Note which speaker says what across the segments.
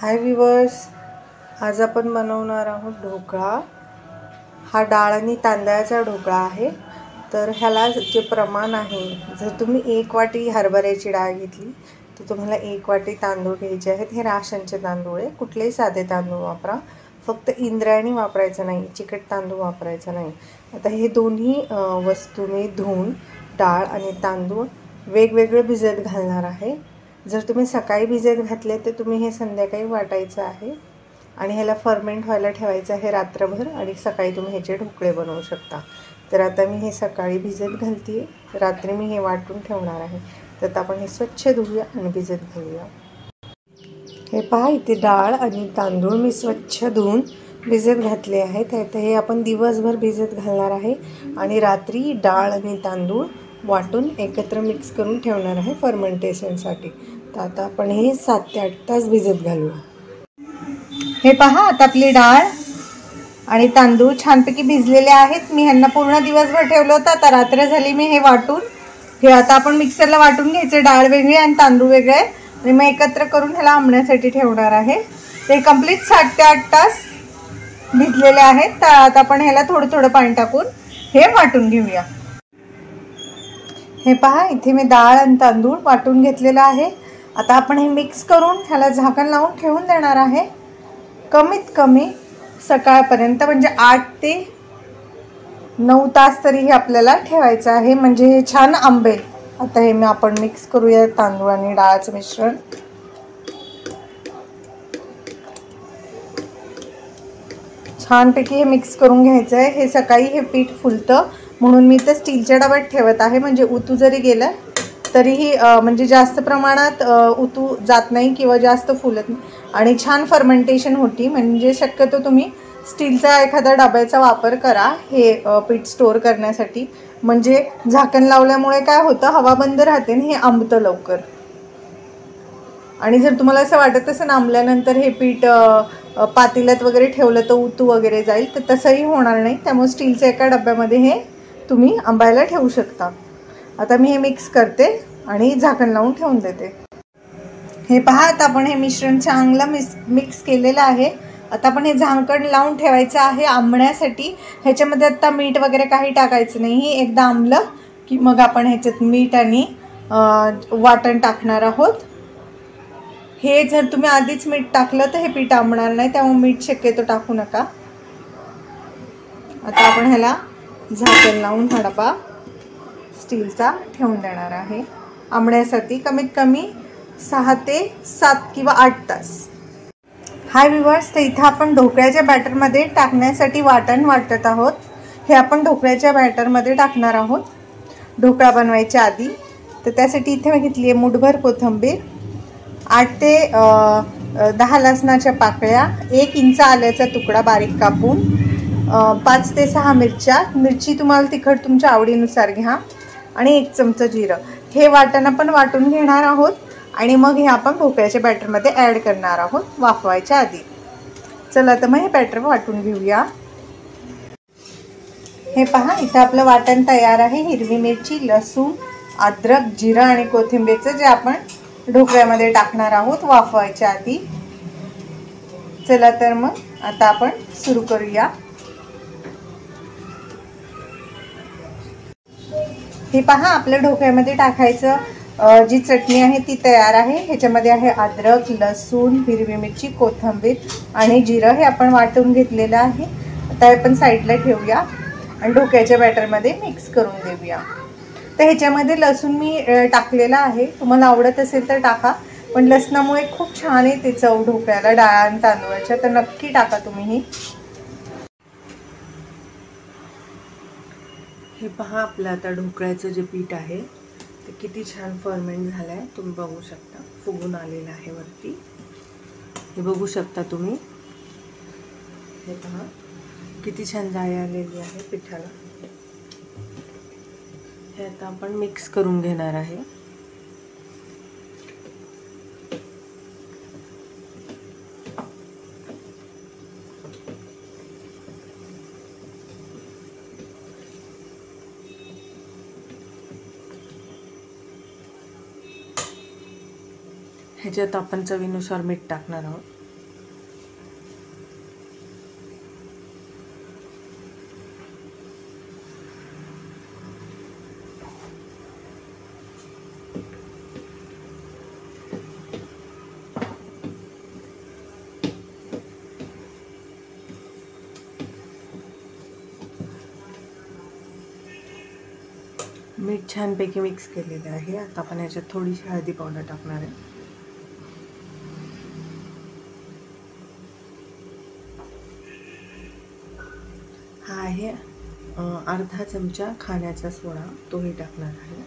Speaker 1: हाय viewers, आज आपण बनवणार आहोत ढोकळा। हा डाळ आणि तांदळाचा ढोकळा आहे। तर ह्याला जे प्रमाण आहे, जर तुम्ही 1 वाटी हरभऱ्याची डाळ घेतली तर तुम्हाला 1 वाटी तांदूळ घ्यायचे आहेत। हे राशनचे तांदूळ आहे, कुठलेही साधे तांदूळ वापरा, फक्त इंद्रायणी वापरायचं नाही, चिकट तांदूळ वापरायचा नाही। आता हे दोन्ही वस्तू मी धुवून डाळ आणि तांदूळ वेगवेगळे भिजत घालणार आहे। जर तुम्ही सकाळी भिजत घातले तर तुम्ही हे संध्याकाळी वाटायचं आहे आणि ह्याला फर्मेंट व्हायला ठेवायचं आहे रात्रभर, आणि सकाळी तुम्ही ह्याचे ढोकळे बनवू शकता। तर आता मी हे सकाळी भिजत घालते, रात्री मी हे वाटून ठेवणार आहे। तर आता आपण हे स्वच्छ धुवूया आणि भिजत घालूया। हे पहा, इथे डाळ आणि तांदूळ मी स्वच्छ धुवून भिजत घातले आहेत। आता हे आपण दिवसभर भिजत घालणार आहे आणि रात्री डाळ आणि तांदूळ वाटून एकत्र मिक्स करून ठेवणार आहे फर्मेंटेशनसाठी। तर आता आपण हे 7 ते 8 तास भिजत घालूया। हे पहा, आता आपली डाळ आणि तांदूळ छानपैकी भिजलेले आहेत। मी ह्यांना पूर्ण दिवसभर ठेवलं होतं, आता रात्र झाली मी हे वाटून, हे आता आपण मिक्सरला वाटून घ्यायचं, डाळ वेगळी आणि तांदूळ वेगळे, आणि मग एकत्र करून ह्याला आंबण्यासाठी ठेवणार आहे। ते कंप्लीट 7 ते 8 तास भिजलेले आहेत। तर आता आपण ह्याला थोडं थोडं पाणी टाकून हे वाटून घेऊया। हे पहा, इथे मी डाळ आणि तांदूळ वाटून घेतलेलं आहे। आता आपण हे मिक्स करून ह्याला झाकण लावून ठेवून देणार आहे कमीत कमी सकाळपर्यंत, म्हणजे 8 ते 9 तास तरी हे आपल्याला ठेवायचं आहे, म्हणजे हे छान आंबेल। आता हे आपण मिक्स करूया तांदूळ आणि डाळाचं मिश्रण। छानपैकी हे मिक्स करून घ्यायचं आहे। हे सकाळी हे पीठ फुलतं म्हणून मी तर स्टीलच्या डब्यात ठेवत आहे, म्हणजे उतू जरी गेलं तरीही म्हणजे जास्त प्रमाणात उतू जात नाही किंवा जास्त फुलत नाही आणि छान फर्मेंटेशन होती। म्हणजे शक्यतो तुम्ही स्टीलचा एखादा डब्याचा वापर करा हे पीठ स्टोअर करण्यासाठी, म्हणजे झाकण लावल्यामुळे काय होतं, हवा बंद राहते आणि हे आंबतं लवकर। आणि जर तुम्हाला असं वाटत असेल आंबल्यानंतर हे पीठ पातेल्यात वगैरे ठेवलं तर उतू वगैरे जाईल, तर तसंही होणार नाही। त्यामुळे स्टीलच्या एका डब्यामध्ये हे तुम्ही आंबायला ठेवू शकता। आता मी हे मिक्स करते आणि झाकण लावून ठेवून देते। हे पहा, आता आपण हे मिश्रण चांगलं मिक्स केलेलं आहे। आता आपण हे झाकण लावून ठेवायचं आहे आंबण्यासाठी। ह्याच्यामध्ये आता मीठ वगैरे काही टाकायचं नाही, एकदा आंबलं की मग आपण ह्याच्यात मीठ आणि वाटण टाकणार आहोत। हे जर तुम्ही आधीच मीठ टाकलं तर हे पीठ आंबणार नाही, त्यामुळे मीठ शक्यतो टाकू नका। आता आपण ह्याला झाकण लावून हा डबा स्टीलचा ठेवून देणार आहे आंबण्यासाठी कमीत कमी 6 ते 7 किंवा 8 तास। हाय व्ह्यूअर्स, तर इथं आपण ढोकळ्याच्या बॅटरमध्ये टाकण्यासाठी वाटण वाटत आहोत। हे आपण ढोकळ्याच्या बॅटरमध्ये टाकणार आहोत ढोकळा बनवायच्या आधी। तर त्यासाठी इथे मी घेतली आहे मुठभर कोथिंबीर, 8 ते 10 लसणाच्या पाकळ्या, 1 इंच आल्याचा तुकडा बारीक कापून, 5 ते 6 मिरच्या, मिरची तुम्हाला तिखट तुमच्या आवडीनुसार घ्या, आणि 1 चमचा जिरं। हे वाटण आपण वाटून घेणार आहोत आणि मग हे आपण ढोकळ्याच्या बॅटरमध्ये ॲड करणार आहोत वाफवायच्या आधी। चला तर मग हे बॅटर वाटून घेऊया। हे पहा, इथं आपलं वाटण तयार आहे। हिरवी मिरची, लसूण, अद्रक, जिरं आणि कोथिंबीरचं, जे आपण ढोकळ्यामध्ये टाकणार आहोत वाफवायच्या आधी। चला तर मग आता आपण सुरू करूया। हे पहा, आपल्या ढोकळ्यामध्ये टाकायचं जी चटणी आहे ती तयार आहे। ह्याच्यामध्ये आहे अद्रक, लसूण, हिरवी मिरची, कोथिंबीर आणि जिरं, हे आपण वाटून घेतलेलं आहे। आता आपण साईडला ठेवूया आणि ढोकळ्याच्या बॅटरमध्ये मिक्स करून देऊया। तर ह्याच्यामध्ये लसूण मी टाकलेला आहे, तुम्हाला आवडत असेल तर टाका, पण लसणामुळे खूप छान येते चव ढोकळ्याला डाळ आणि तांदूळाच्या, तर नक्की टाका तुम्ही। हे पहा, आपलं आता ढोकळ्याचं जे पीठ आहे ते किती छान फर्मेंट झालं आहे, तुम्ही बघू शकता, फुगून आलेलं आहे वरती, हे बघू शकता तुम्ही। हे पहा, किती छान जाळी आलेली आहे पिठाला। हे आता आपण मिक्स करून घेणार आहे। ह्याच्यात आपण चवीनुसार मीठ टाकणार आहोत। मीठ छानपैकी मिक्स केलेलं आहे. आता आपण याच्यात थोडीशी हळदी पावडर टाकणार आहे. हा आहे अर्धा चमचा खाण्याचा सोडा, तोही टाकणार आहे.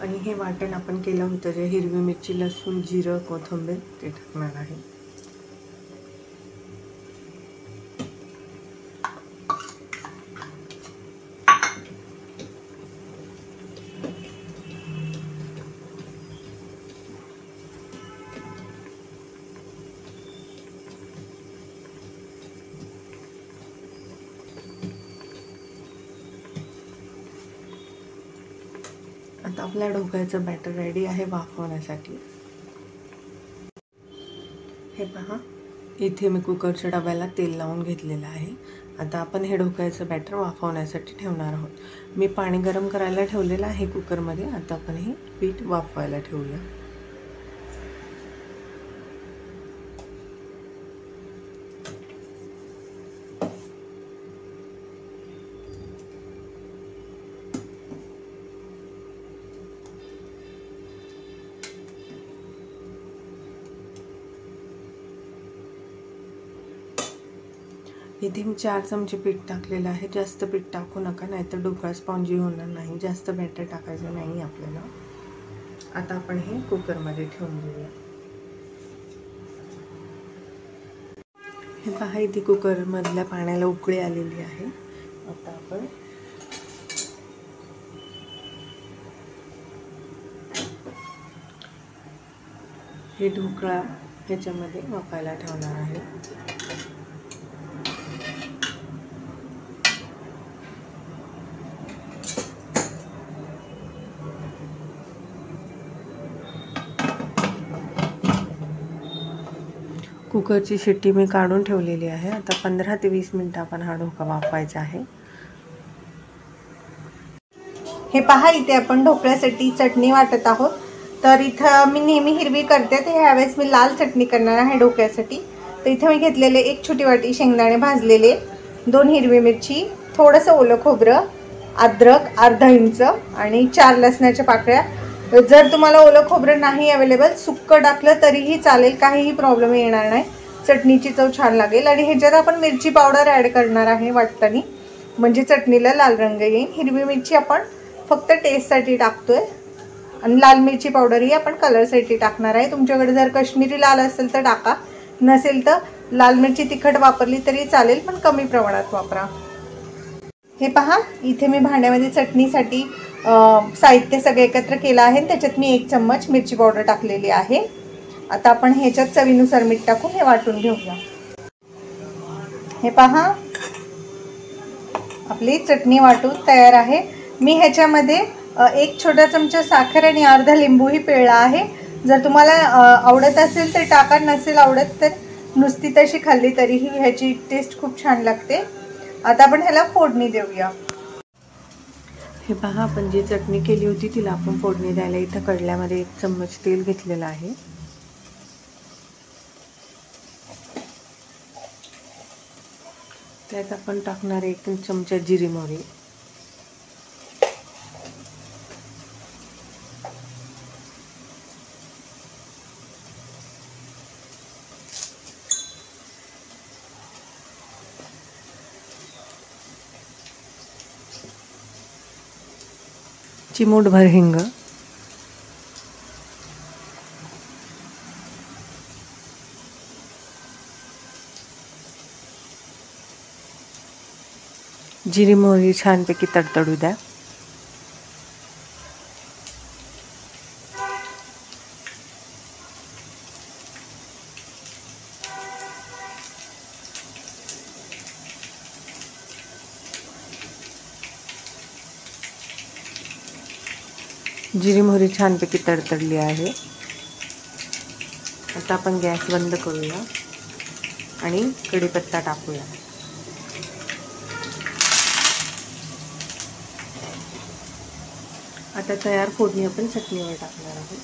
Speaker 1: आणि हे वाटण आपण केलं होतं जे हिरवी मिरची, लसूण, जिरं, कोथिंबीर ते टाकणार आहे. आता आपल्या ढोकळ्याचं बॅटर रेडी आहे वाफवण्यासाठी. हे पहा, इथे मी कुकरच्या डब्याला तेल लावून घेतलेलं आहे. आता आपण हे ढोकळ्याचं बॅटर वाफवण्यासाठी ठेवणार आहोत. मी पाणी गरम करायला ठेवलेलं आहे कुकरमध्ये. आता आपण हे पीठ वाफवायला ठेवूया. इथे मी 4 चमचे पीठ टाकलेलं आहे. जास्त पीठ टाकू नका, नाहीतर ढोकळा स्पॉन्जी होणार नाही. जास्त बॅटर टाकायचं नाही आपल्याला. आता आपण हे कुकरमध्ये ठेवून देऊया. हे पहा, इथे कुकरमधल्या पाण्याला उकळी आलेली आहे. आता आपण हे ढोकळा ह्याच्यामध्ये वाफायला ठेवणार आहे. कुकरची शिट्टी मी काढून ठेवलेली आहे. आता 15 ते 20 मिनिटं आपण हा ढोकळा वाफवायचा आहे. हे पहा, इथे आपण ढोकळ्यासाठी चटणी वाटत आहोत. तर इथं मी नेहमी हिरवी करते, तर ह्यावेळेस मी लाल चटणी करणार आहे ढोकळ्यासाठी. तर इथं मी घेतलेले 1 छोटी वाटी शेंगदाणे भाजलेले, 2 हिरवी मिरची, थोडंसं ओलं खोबरं, अद्रक अर्धा इंच आणि 4 लसणाच्या पाकळ्या. जर तुम्हाला ओलं खोबरं नाही अवेलेबल, सुक्कं टाकलं तरीही चालेल, काहीही प्रॉब्लेम येणार नाही. चटणीची चव छान लागेल. आणि ह्याच्यात आपण मिरची पावडर ॲड करणार आहे वाटताना, म्हणजे चटणीला लाल रंग येईल. हिरवी मिरची आपण फक्त टेस्टसाठी टाकतोय आणि लाल मिरची पावडर ही आपण कलरसाठी टाकणार आहे. तुमच्याकडे जर काश्मीरी लाल असेल तर टाका, नसेल तर लाल मिरची तिखट वापरली तरी चालेल, पण कमी प्रमाणात वापरा. हे पहा, इथे मी भांड्यामध्ये चटणीसाठी साहित्य सगळे एकत्र केलं आहे. त्याच्यात मी 1 चम्मच मिरची पावडर टाकलेली आहे. आता आपण ह्याच्यात चवीनुसार मीठ टाकून हे वाटून घेऊया. हे पहा, आपली चटणी वाटून तयार आहे. मी ह्याच्यामध्ये 1 छोटा चमचा साखर आणि अर्धा लिंबूही पिळला आहे. जर तुम्हाला आवडत असेल तर टाका, नसेल आवडत तर नुसती तशी खाल्ली तरीही ह्याची टेस्ट खूप छान लागते. आता आपण ह्याला फोडणी देऊया. हे पहा, आपण जी चटणी केली होती तिला आपण फोडणी द्यायला इथं कढल्यामध्ये 1 चम्मच तेल घेतलेलं आहे. त्यात आपण टाकणार 1 चमचा जिरी मोहरी, चिमूटभर हिंग, जिरी मोहरी छानपैकी तडतडू द्या. जिरी मोहरी छानपैकी तडतडली आहे. आता आपण गॅस बंद करूया आणि कढीपत्ता टाकूया. आता तयार फोडणी आपण चटणीवर टाकणार आहोत.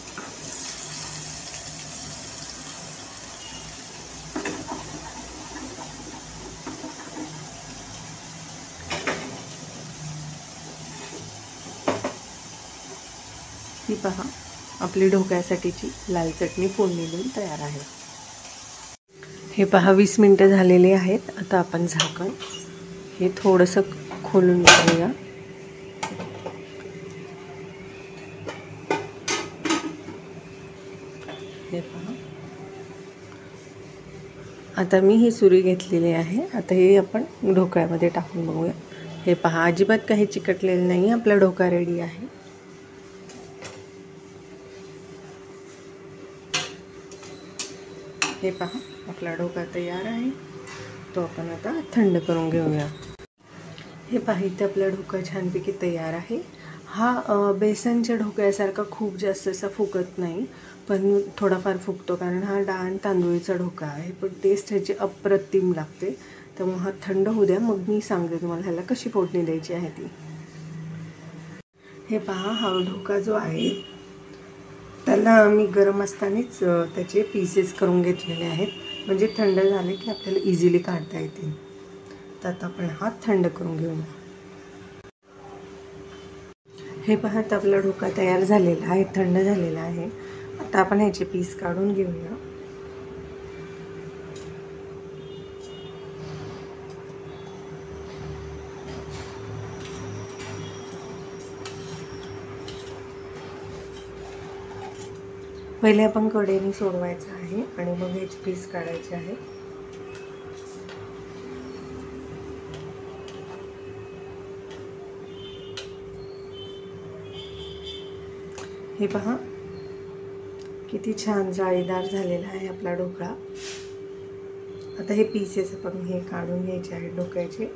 Speaker 1: ही पहा, आपली ढोकळ्यासाठीची लाल चटणी फोडणी देऊन तयार आहे. हे पहा 20 मिनिटं झालेली आहेत. आता आपण झाकण हे थोडंसं खोलून घेऊया. हे पहा, आता मी ही सुरी घेतलेली आहे. आता हे आपण ढोकळ्यामध्ये टाकून बघूया. हे पहा, अजिबात काही चिकटलेलं नाही. आपला ढोकळा रेडी आहे. हे पहा, आपला ढोकळा तयार आहे. तो आपण आता थंड करून घेऊया. हे पहा, इथे आपला ढोकळा छानपैकी तयार आहे. हा बेसनच्या ढोकळ्यासारखा खूप जास्त असा फुगत नाही, पण थोडाफार फुगतो, कारण हा डाळ आणि तांदूळीचा ढोकळा आहे. पण टेस्ट ह्याची अप्रतिम लागते. त्यामुळे हा थंड होऊ द्या, मग मी सांगते तुम्हाला ह्याला कशी फोडणी द्यायची आहे ती. हे पहा, हा ढोकळा जो आहे त्याला मी गरम असतानाच त्याचे पीसेस करून घेतलेले आहेत, म्हणजे थंड झाले की आपल्याला इझिली काढता येतील. तर आता आपण हा थंड करून घेऊया. हे पहा, आता आपला ढोकळा तयार झालेला आहे, थंड झालेला आहे. आता आपण ह्याचे पीस काढून घेऊया. पहिले आपण कढईने सोडवायचं आहे आणि मग ह्याचे पीस काढायचे आहे. हे पहा, किती छान जाळीदार झालेला आहे आपला ढोकळा. आता हे पीसेस आपण हे काढून घ्यायचे आहेत ढोकळ्याचे.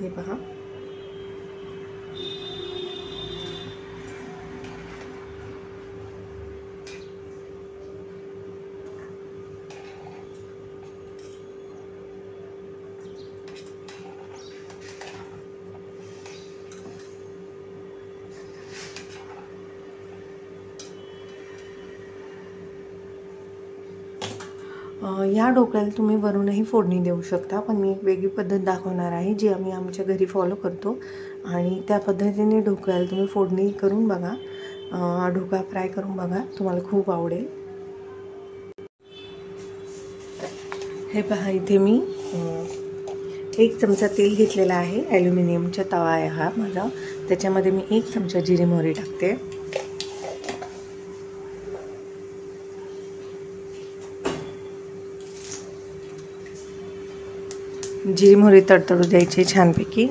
Speaker 1: हे पहा, या ढोकळ्याला तुम्ही वरूनही फोडणी देऊ शकता, पण मी एक वेगळी पद्धत दाखवणार आहे जी आम्ही आमच्या घरी फॉलो करतो. आणि त्या पद्धतीने ढोकळ्याला तुम्ही फोडणी करून बघा, ढोकळा फ्राय करून बघा, तुम्हाला खूप आवडेल. हे पहा, इथे मी 1 चमचा तेल घेतलेला आहे. ॲल्युमिनियमचा तवा आहे हा माझा. त्याच्यामध्ये मी 1 चमचा जिरी मोहरी टाकते. जिरी मोहरी तडतडू द्यायची छानपैकी.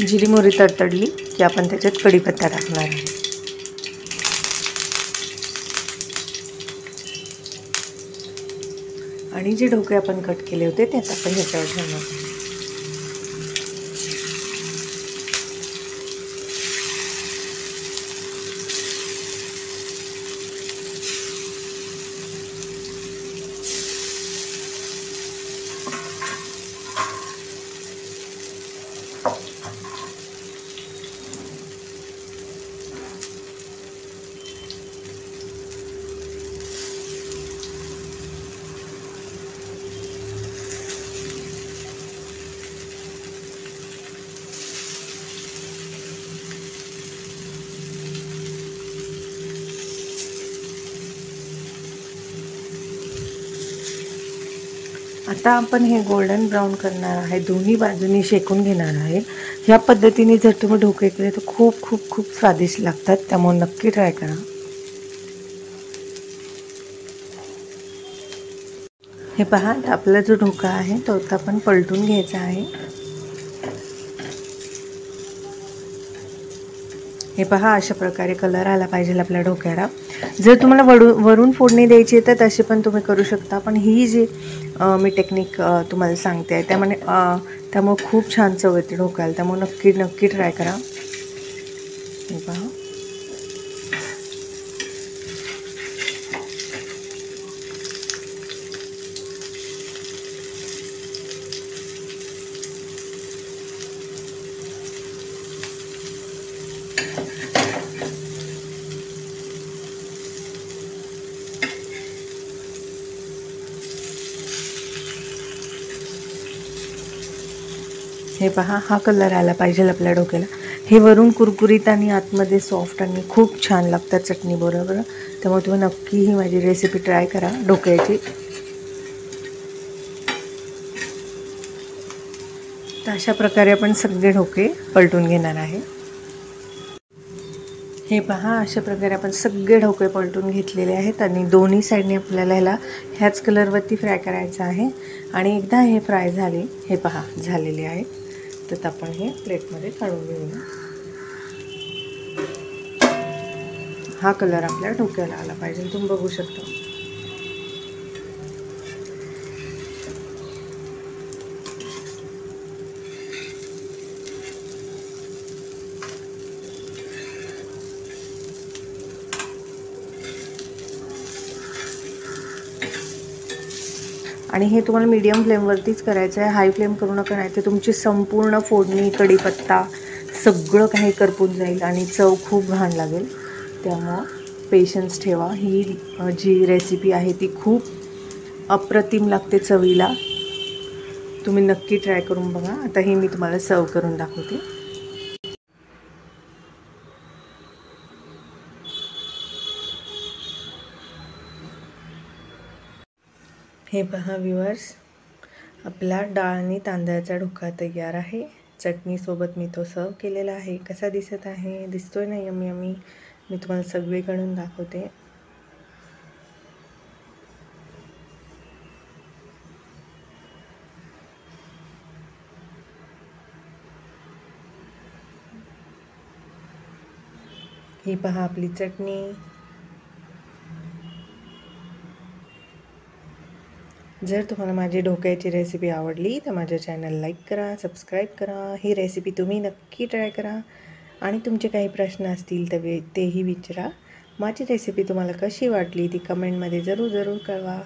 Speaker 1: जिरी मोहरी तडतडली की आपण त्याच्यात कढीपत्ता टाकणार आहे. आणि जे ढोकळे आपण कट केले होते ते आता आपण ह्याच्यावर ठेवणार आहे. आता आपण हे गोल्डन ब्राउन करणार आहे, दोन्ही बाजूनी शेकून घेणार आहे. ह्या पद्धतीने जर तुम्ही ढोकळे केले तर खूप खूप खूप स्वादिष्ट लागतात, त्यामुळे नक्की ट्राय करा. हे पहा, आपला जो ढोकळा आहे तो आता आपण पलटून घ्यायचा आहे. हे पहा, अशा प्रकारे कलर आला पाहिजे आपल्या ढोकळ्याला. जर तुम्हाला वरून फोडणी द्यायची तर तशी पण तुम्ही करू शकता, पण ही जी मी टेक्निक तुम्हाला सांगते त्यामुळे खूप छान चव येते ढोकळ्याला, त्यामुळे नक्की नक्की ट्राय करा. हे पहा, हे पहा, हा कलर आला पाहिजे आपल्या डोक्याला. हे वरून कुरकुरीत आणि आतमध्ये सॉफ्ट आणि खूप छान लागतात चटणी बरोबर. त्यामुळे तुम्ही नक्की ही माझी रेसिपी ट्राय करा ढोकळ्याची. तर अशा प्रकारे आपण सगळे ढोकळे पलटून घेणार आहे. हे पहा, अशा प्रकारे आपण सगळे ढोकळे पलटून घेतलेले आहेत आणि दोन्ही साईडने आपल्याला ह्याला ह्याच कलरवरती फ्राय करायचं आहे. आणि एकदा हे फ्राय झाले, हे पहा झालेले आहे, तर आपण हे प्लेटमध्ये काढून घेऊया. हा कलर आपल्या ढोक्याला आला पाहिजे, तुम्ही बघू शकता. आणि हे तुम्हाला मीडियम फ्लेमवरतीच करायचं आहे, हाय फ्लेम करू नका, नाही तर तुमची संपूर्ण फोडणी, कढीपत्ता सगळं काही करपून जाईल आणि चव खूप घाण लागेल. त्यामुळं पेशन्स ठेवा. ही जी रेसिपी आहे ती खूप अप्रतिम लागते चवीला. तुम्ही नक्की ट्राय करून बघा. आता ही मी तुम्हाला सर्व करून दाखवते. हे पहा व्ह्यूअर्स, आपला डाळ आणि तांदळाचा ढोकळा तयार आहे. चटणीसोबत मी तो सर्व केलेला आहे. कसा दिसत आहे? दिसतोय ना यम्मी यम्मी? मी तुम्हाला सगळीकडून दाखवते. ही पहा आपली चटणी. जर तुम्हाला माझी ढोकळ्याची रेसिपी आवडली तर माझ्या चॅनल लाईक करा, सबस्क्राईब करा. ही रेसिपी तुम्ही नक्की ट्राय करा आणि तुमचे काही प्रश्न असतील तर तेही विचारा. माझी रेसिपी तुम्हाला कशी वाटली ती कमेंटमध्ये जरूर कळवा.